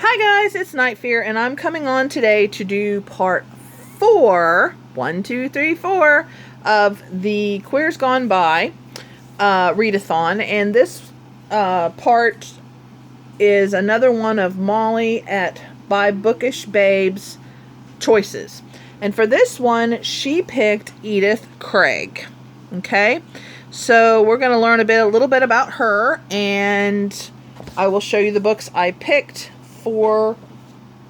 Hi guys, it's Night Fear, and I'm coming on today to do part 4, 1, 2, 3, 4 of the Queers Gone By readathon, and this part is another one of Molly at By Bookish Babes choices. And for this one, she picked Edith Craig. Okay, so we're going to learn a little bit about her, and I will show you the books I picked for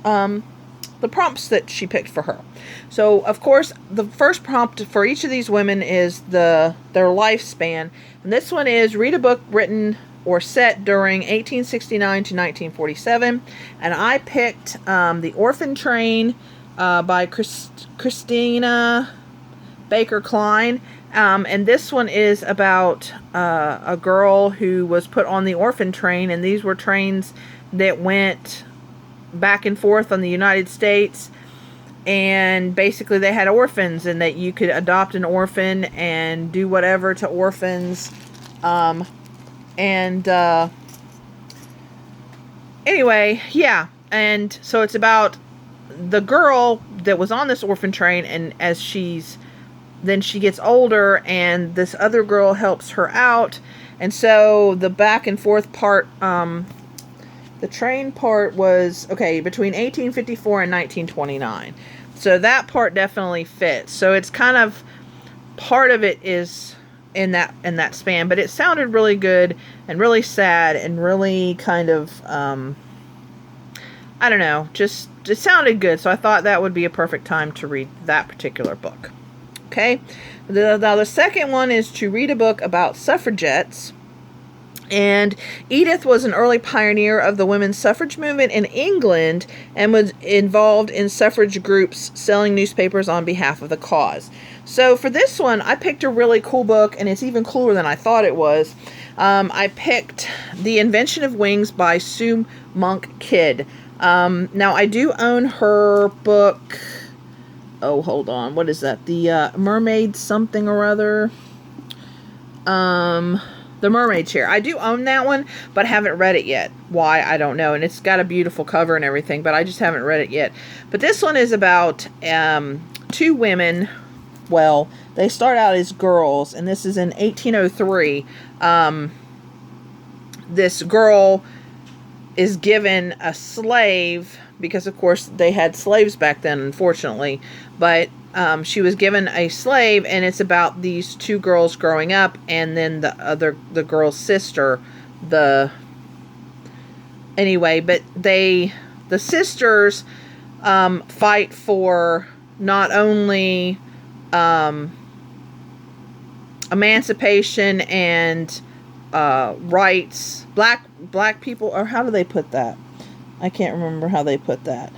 the prompts that she picked for her. So, of course, the first prompt for each of these women is their lifespan. And this one is read a book written or set during 1869 to 1947. And I picked The Orphan Train by Christina Baker Klein. And this one is about a girl who was put on the orphan train, and these were trains that went back and forth on the United States, and basically they had orphans, and that you could adopt an orphan and do whatever to orphans. Anyway, yeah, and so it's about the girl that was on this orphan train, and as she gets older, and this other girl helps her out. And so the back and forth part, the train part was, okay, between 1854 and 1929. So that part definitely fits. So it's kind of, part of it is in that span, but it sounded really good and really sad and really kind of, I don't know, just, it sounded good. So I thought that would be a perfect time to read that particular book. Okay, now the second one is to read a book about suffragettes. And Edith was an early pioneer of the women's suffrage movement in England and was involved in suffrage groups selling newspapers on behalf of the cause. So for this one, I picked a really cool book, and it's even cooler than I thought it was. I picked The Invention of Wings by Sue Monk Kidd. Now, I do own her book. Oh, hold on. What is that? The Mermaid something or other. The Mermaid Chair. I do own that one, but haven't read it yet. Why? I don't know. And it's got a beautiful cover and everything, but I just haven't read it yet. But this one is about two women. Well, they start out as girls, and this is in 1803. This girl is given a slave, because of course they had slaves back then, unfortunately, but she was given a slave, and it's about these two girls growing up, and then the girl's sister, anyway, but the sisters fight for not only emancipation and rights, black people, or how do they put that? I can't remember how they put that.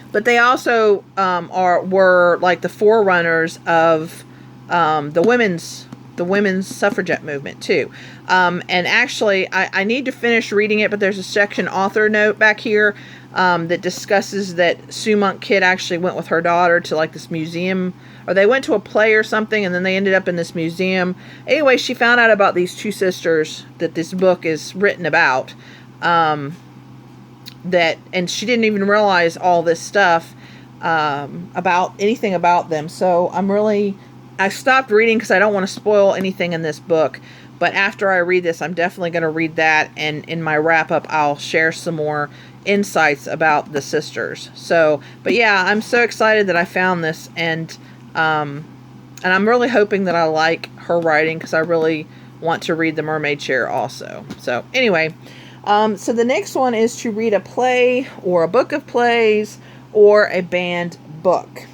But they also were like the forerunners of the women's suffragette movement too. And actually, I need to finish reading it, but there's a section author note back here that discusses that Sue Monk Kidd actually went with her daughter to like this museum, or they went to a play or something, and then they ended up in this museum. Anyway, she found out about these two sisters that this book is written about. And she didn't even realize all this stuff about anything about them. So I stopped reading because I don't want to spoil anything in this book. But after I read this, I'm definitely going to read that, and in my wrap up, I'll share some more insights about the sisters. So, but yeah, I'm so excited that I found this, and I'm really hoping that I like her writing, because I really want to read The Mermaid Chair also. So anyway. So the next one is to read a play or a book of plays or a banned book.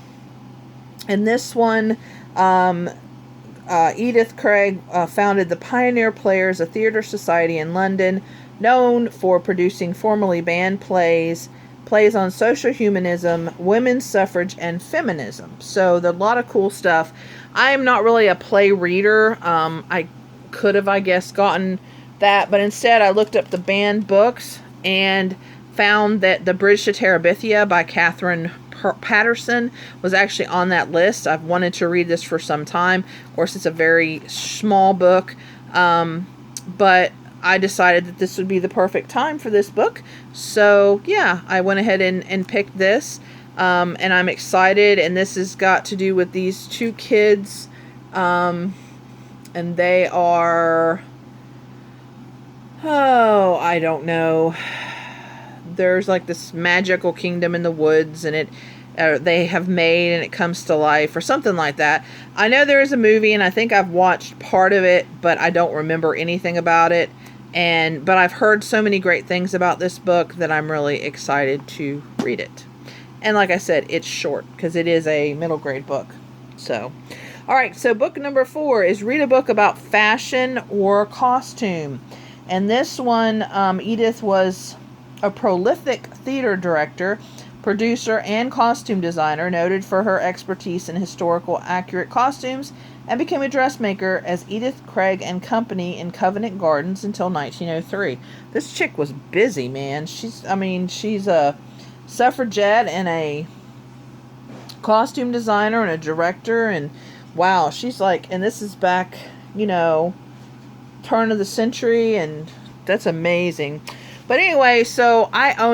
And this one, Edith Craig founded the Pioneer Players, a theater society in London, known for producing formerly banned plays on social humanism, women's suffrage, and feminism. So there's a lot of cool stuff. I am not really a play reader. I could have, I guess, gotten that, but instead I looked up the banned books and found that The Bridge to Terabithia by Catherine Patterson was actually on that list. I've wanted to read this for some time. Of course, it's a very small book, but I decided that this would be the perfect time for this book. So yeah, I went ahead and picked this. And I'm excited. And this has got to do with these two kids. And they are... Oh, I don't know. There's like this magical kingdom in the woods, and they have made, and it comes to life, or something like that. I know there is a movie, and I think I've watched part of it, but I don't remember anything about it. But I've heard so many great things about this book that I'm really excited to read it. And like I said, it's short because it is a middle grade book. So, all right. So book number 4 is read a book about fashion or costume. And this one, Edith was a prolific theater director, producer, and costume designer, noted for her expertise in historical accurate costumes, and became a dressmaker as Edith Craig and Company in Covent Gardens until 1903. This chick was busy, man. She's a suffragette and a costume designer and a director, and wow, she's like, and this is back, turn of the century, and that's amazing. But anyway, so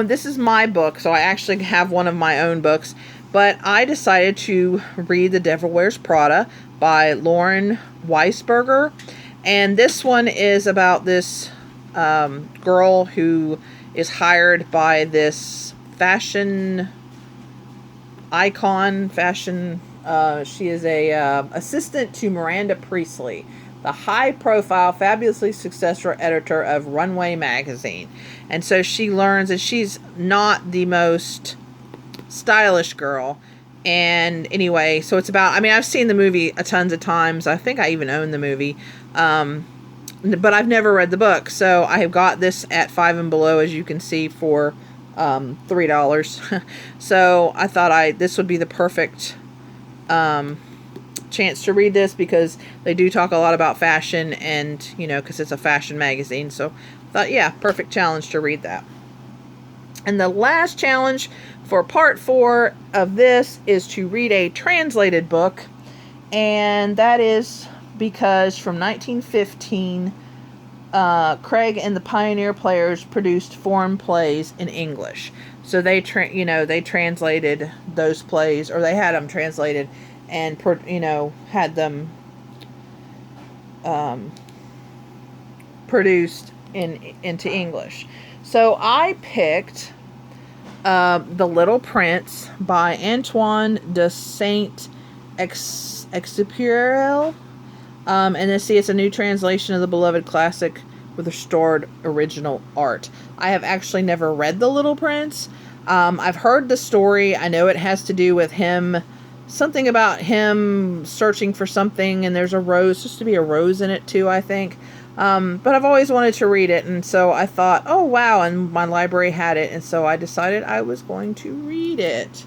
this is my book, so I actually have one of my own books, but I decided to read The Devil Wears Prada by Lauren Weisberger, and this one is about this girl who is hired by this fashion icon, she is a assistant to Miranda Priestley, the high-profile, fabulously successful editor of Runway magazine. And so she learns that she's not the most stylish girl. And anyway, so it's about, I've seen the movie a tons of times. I think I even own the movie. But I've never read the book. So I have got this at Five and Below, as you can see, for $3. So I thought this would be the perfect chance to read this, because they do talk a lot about fashion, and because it's a fashion magazine. So I thought, yeah, perfect challenge to read that. And the last challenge for part 4 of this is to read a translated book, and that is because from 1915 Craig and the Pioneer Players produced foreign plays in English. So they translated those plays, or they had them translated and had them produced into English. So I picked The Little Prince by Antoine de Saint-Exupéry. And see, it's a new translation of the beloved classic with restored original art. I have actually never read The Little Prince. I've heard the story. I know it has to do with him, something about him searching for something, and there's a rose, supposed to be a rose in it too, I think. But I've always wanted to read it, and so I thought, oh wow, and my library had it, and so I decided I was going to read it.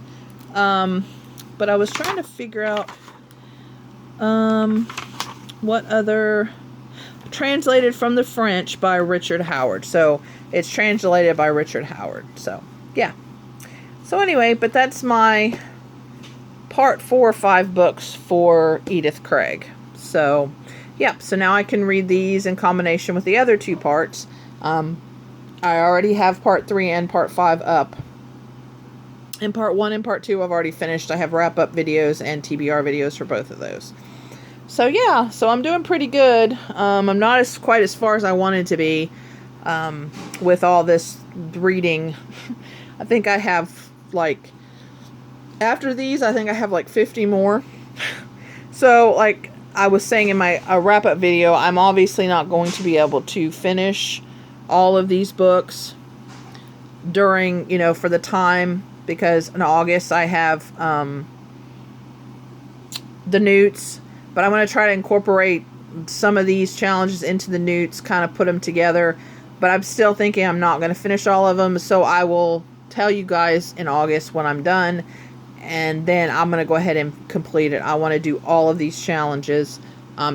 But I was trying to figure out what other... Translated from the French by Richard Howard. So it's translated by Richard Howard. So yeah. So anyway, but that's my part 4 or 5 books for Edith Craig. So yeah, so now I can read these in combination with the other 2 parts. I already have part 3 and part 5 up. And part 1 and part 2 I've already finished. I have wrap-up videos and TBR videos for both of those. So yeah, so I'm doing pretty good. I'm not quite as far as I wanted to be with all this reading. I think I have after these, I think I have 50 more. So like I was saying in my wrap-up video, I'm obviously not going to be able to finish all of these books during, for the time, because in August I have the Newts. But I'm going to try to incorporate some of these challenges into the Newts, kind of put them together. But I'm still thinking I'm not going to finish all of them. So I will tell you guys in August when I'm done. And then I'm going to go ahead and complete it. I want to do all of these challenges.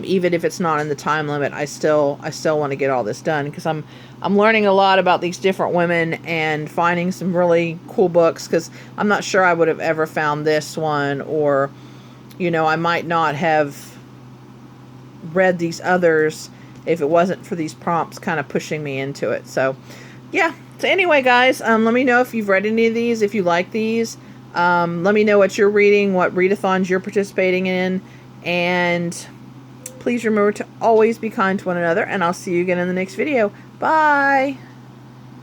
Even if it's not in the time limit, I still want to get all this done. Because I'm learning a lot about these different women and finding some really cool books. Because I'm not sure I would have ever found this one, or... I might not have read these others if it wasn't for these prompts kind of pushing me into it. So, yeah. So anyway, guys, let me know if you've read any of these, if you like these. Let me know what you're reading, what readathons you're participating in, and please remember to always be kind to one another, and I'll see you again in the next video. Bye!